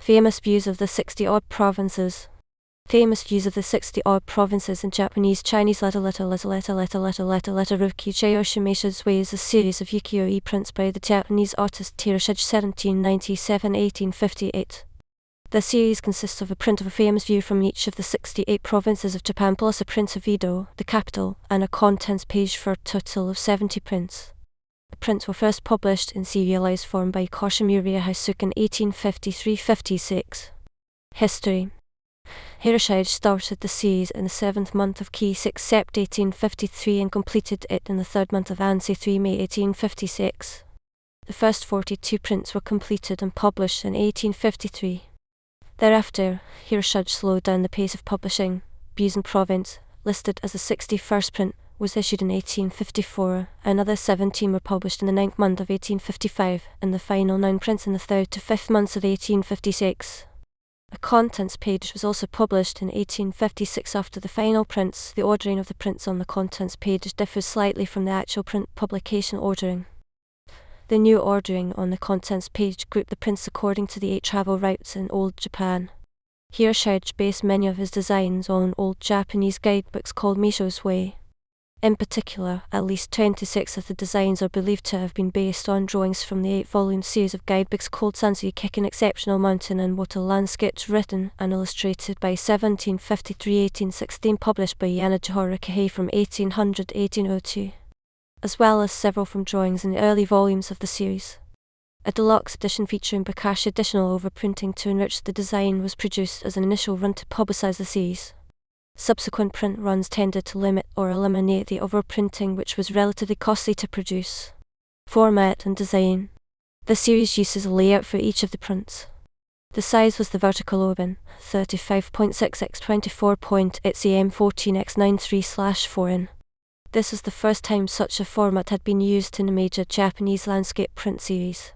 Famous views of the 60-odd provinces. Famous views of the 60-odd provinces in Japanese. Chinese Rokujūyoshū Meisho Zue is a series of ukiyo-e prints by the Japanese artist Hiroshige 1797–1858. The series consists of a print of a famous view from each of the 68 provinces of Japan plus a print of Edo, the capital, and a contents page for a total of 70 prints. The prints were first published in serialized form by Koshimuraya Heisuke in 1853–56. History. Hiroshige started the series in the 7th month of Ki-6 Sept 1853 and completed it in the 3rd month of Ansei 3 May 1856. The first 42 prints were completed and published in 1853. Thereafter, Hiroshige slowed down the pace of publishing. Views in Province, listed as the 61st print, was issued in 1854. Another 17 were published in the 9th month of 1855, and the final 9 prints in the 3rd to 5th months of 1856. A contents page was also published in 1856 after the final prints. The ordering of the prints on the contents page differs slightly from the actual print publication ordering. The new ordering on the contents page grouped the prints according to the 8 travel routes in Old Japan. Hiroshige based many of his designs on old Japanese guidebooks called Meisho Zue. In particular, at least 26 of the designs are believed to have been based on drawings from the 8-volume series of guidebooks called Sanzui Kikken Exceptional Mountain and Water Landscapes written and illustrated by 1753–1816 published by Yanagihara Kihei from 1800–1802, as well as several from drawings in the early volumes of the series. A deluxe edition featuring Bokashi additional overprinting to enrich the design was produced as an initial run to publicize the series. Subsequent print runs tended to limit or eliminate the overprinting, which was relatively costly to produce. Format and design. The series uses a layout for each of the prints. The size was the vertical open, 35.6 x 24.8 cm 14 x 93/4 in. This was the first time such a format had been used in a major Japanese landscape print series.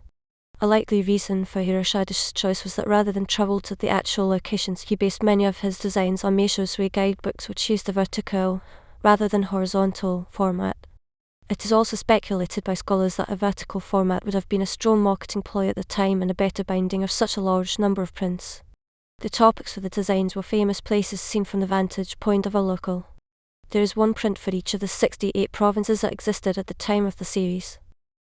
A likely reason for Hiroshige's choice was that rather than travel to the actual locations, he based many of his designs on Meisho Zue guidebooks which used the vertical, rather than horizontal, format. It is also speculated by scholars that a vertical format would have been a strong marketing ploy at the time and a better binding of such a large number of prints. The topics for the designs were famous places seen from the vantage point of a local. There is one print for each of the 68 provinces that existed at the time of the series.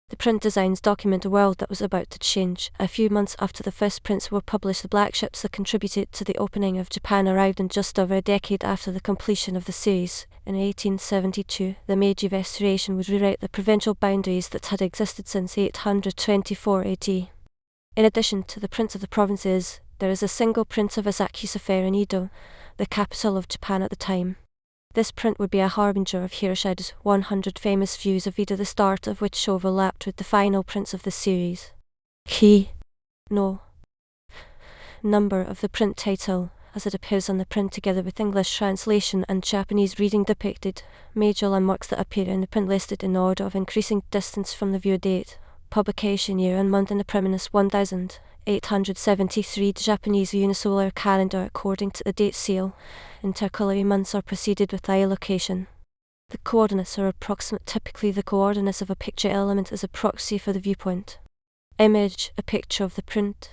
The print designs document a world that was about to change. A few months after the first prints were published, the black ships that contributed to the opening of Japan arrived, and just over a decade after the completion of the series, in 1872, the Meiji Restoration would rewrite the provincial boundaries that had existed since 824 AD. In addition to the prints of the provinces, there is a single print of Asakusa Fair in Edo, the capital of Japan at the time. This print would be a harbinger of Hiroshige's 100 famous views of Edo, the start of which overlapped with the final prints of the series. Key no number of the print title, as it appears on the print together with English translation and Japanese reading depicted, major landmarks that appear in the print listed in order of increasing distance from the view date, publication year and month in the premise 1873. The Japanese unisolar calendar according to the date seal. Intercalary months are preceded with eye location. The coordinates are approximate. Typically the coordinates of a picture element is a proxy for the viewpoint. Image, a picture of the print.